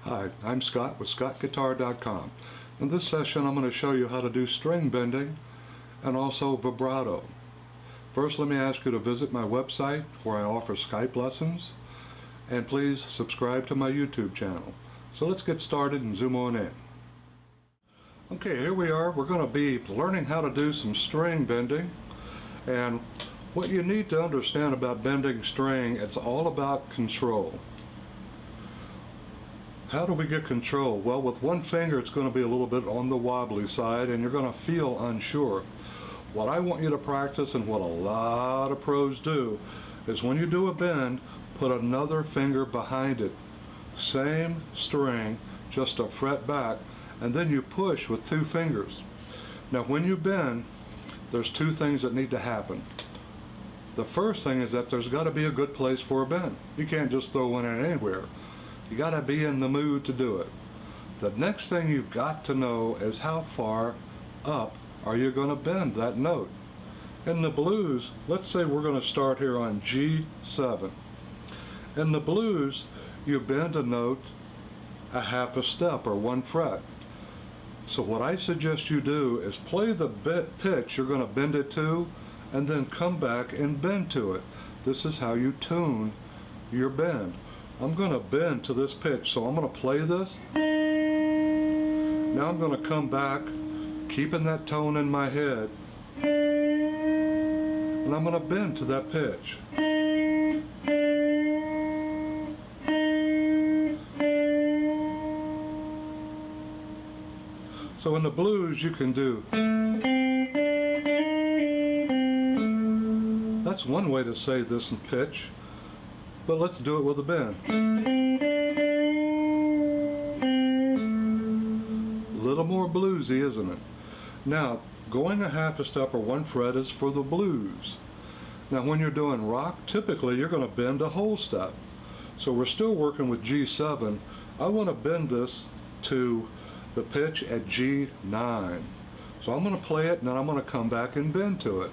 Hi, I'm Scott with ScottGuitar.com. In this session I'm going to show you how to do string bending and also vibrato. First, let me ask you to visit my website where I offer Skype lessons, and please subscribe to my YouTube channel. So let's get started and zoom on in. Okay, here we are. We're going to be learning how to do some string bending, and what you need to understand about bending string, it's all about control. How do we get control? Well, with one finger it's going to be a little bit on the wobbly side and you're going to feel unsure. What I want you to practice, and what a lot of pros do, is when you do a bend, put another finger behind it. Same string, just a fret back, and then you push with two fingers. Now when you bend, there's two things that need to happen. The first thing is that there's got to be a good place for a bend. You can't just throw one in anywhere. You got to be in the mood to do it. The next thing you've got to know is how far up are you going to bend that note. In the blues, let's say we're going to start here on G7. In the blues, you bend a note a half a step or one fret. So what I suggest you do is play the pitch you're going to bend it to, and then come back and bend to it. This is how you tune your bend. I'm going to bend to this pitch, so I'm going to play this. Now I'm going to come back, keeping that tone in my head, and I'm going to bend to that pitch. So in the blues you can do. That's one way to say this in pitch. But let's do it with a bend. A little more bluesy, isn't it? Now, going a half a step or one fret is for the blues. Now, when you're doing rock, typically you're going to bend a whole step. So we're still working with G7. I want to bend this to the pitch at G9. So I'm going to play it, and then I'm going to come back and bend to it.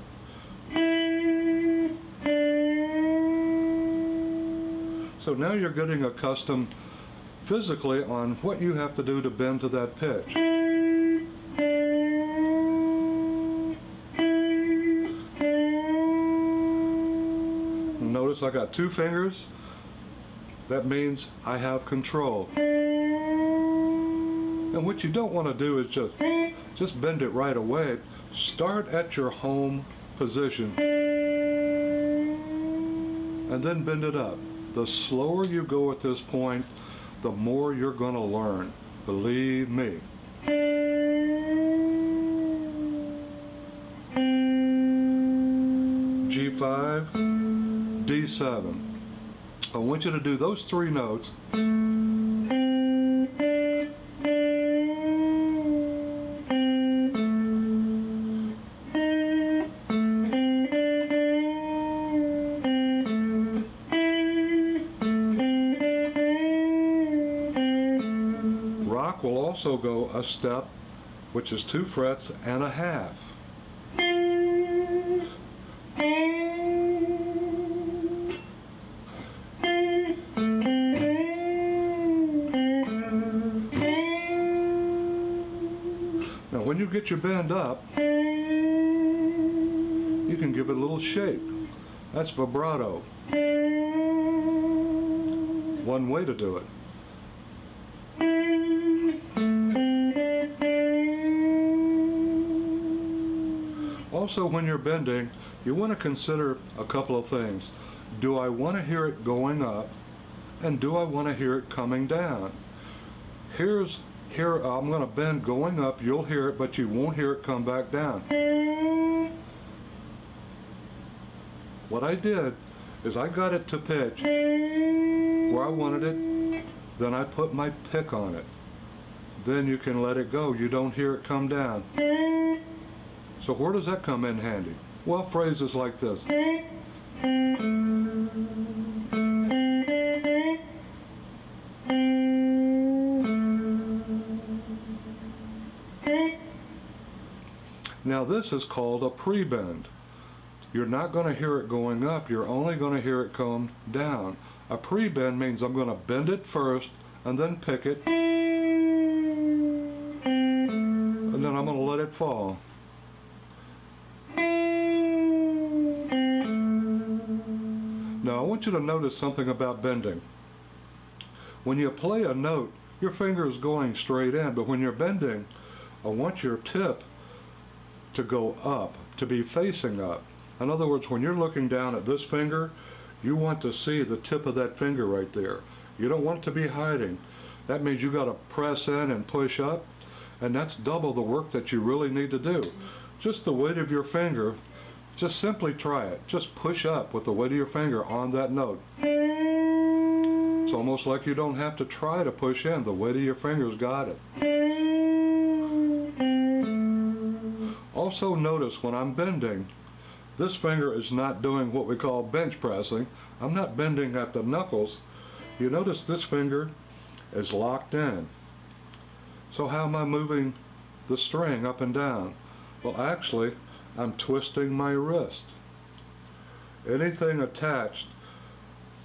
So now you're getting accustomed physically on what you have to do to bend to that pitch. Notice I got two fingers. That means I have control. And what you don't want to do is just bend it right away. Start at your home position and then bend it up. The slower you go at this point, the more you're going to learn. Believe me. G5, D7. I want you to do those three notes. Will also go a step, which is two frets and a half. Now when you get your bend up, you can give it a little shake. That's vibrato. One way to do it. Also, when you're bending, you want to consider a couple of things. Do I want to hear it going up, and do I want to hear it coming down? Here I'm going to bend going up, you'll hear it, but you won't hear it come back down. What I did is I got it to pitch, where I wanted it, then I put my pick on it. Then you can let it go. You don't hear it come down. So where does that come in handy? Well, phrases like this. Now this is called a pre-bend. You're not going to hear it going up, you're only going to hear it come down. A pre-bend means I'm going to bend it first and then pick it, and then I'm going to let it fall. Now I want you to notice something about bending. When you play a note, your finger is going straight in, but when you're bending, I want your tip to go up, to be facing up. In other words, when you're looking down at this finger, you want to see the tip of that finger right there. You don't want it to be hiding. That means you got to press in and push up, and that's double the work that you really need to do. Just the weight of your finger, just simply try it. Just push up with the weight of your finger on that note. It's almost like you don't have to try to push in. The weight of your fingers got it. Also notice when I'm bending, this finger is not doing what we call bench pressing. I'm not bending at the knuckles. You notice this finger is locked in. So how am I moving the string up and down? Well, actually, I'm twisting my wrist. Anything attached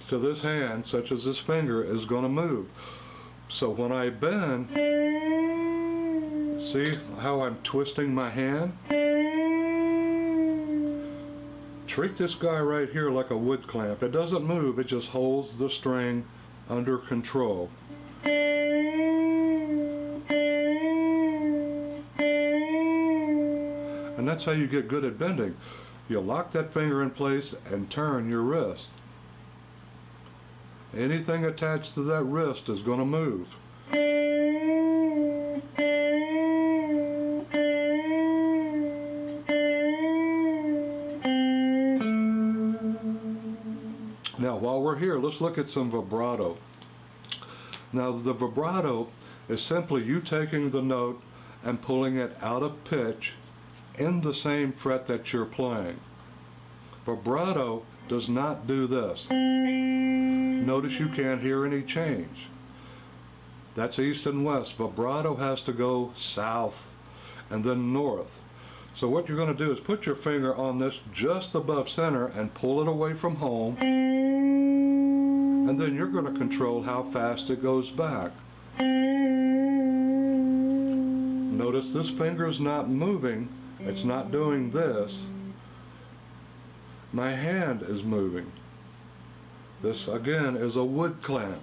to this hand, such as this finger, is going to move. So when I bend, see how I'm twisting my hand? Treat this guy right here like a wood clamp. It doesn't move, it just holds the string under control. And that's how you get good at bending. You lock that finger in place and turn your wrist. Anything attached to that wrist is going to move. Now, while we're here, let's look at some vibrato. Now, the vibrato is simply you taking the note and pulling it out of pitch in the same fret that you're playing. Vibrato does not do this. Notice you can't hear any change. That's east and west. Vibrato has to go south and then north. So what you're going to do is put your finger on this just above center and pull it away from home, and then you're going to control how fast it goes back. Notice this finger is not moving. It's not doing this. My hand is moving. This again is a wood clamp.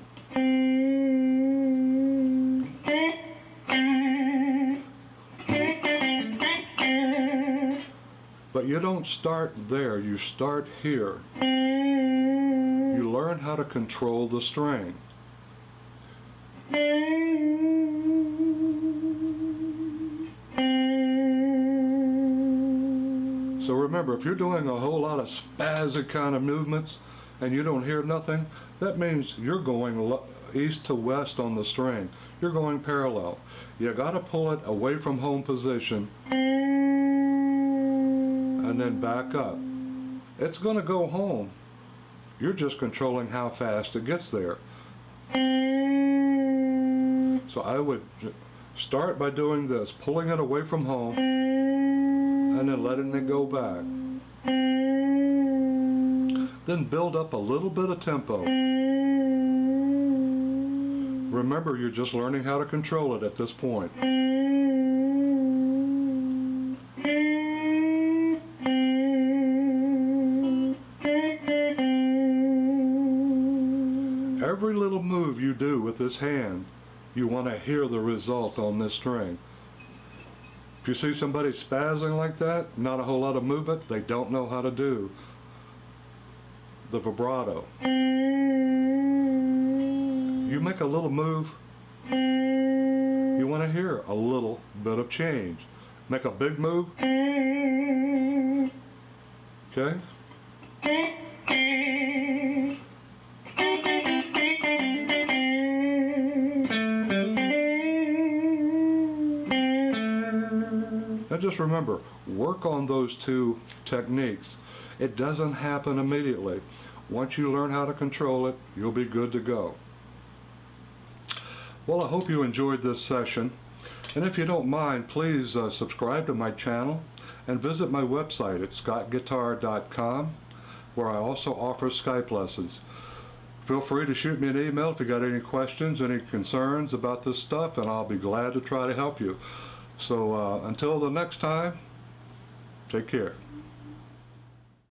But you don't start there, you start here. You learn how to control the string. So remember, if you're doing a whole lot of spastic kind of movements and you don't hear nothing, that means you're going east to west on the string. You're going parallel. You got to pull it away from home position and then back up. It's going to go home. You're just controlling how fast it gets there. So I would start by doing this, pulling it away from home and then letting it go back. Then build up a little bit of tempo. Remember, you're just learning how to control it at this point. Every little move you do with this hand, you want to hear the result on this string. If you see somebody spazzing like that, not a whole lot of movement, they don't know how to do the vibrato. You make a little move, you want to hear a little bit of change. Make a big move, okay? And just remember, work on those two techniques. It doesn't happen immediately. Once you learn how to control it, you'll be good to go. Well, I hope you enjoyed this session. And if you don't mind, please subscribe to my channel and visit my website at scottguitar.com, where I also offer Skype lessons. Feel free to shoot me an email if you got any questions, any concerns about this stuff, and I'll be glad to try to help you. So until the next time, take care.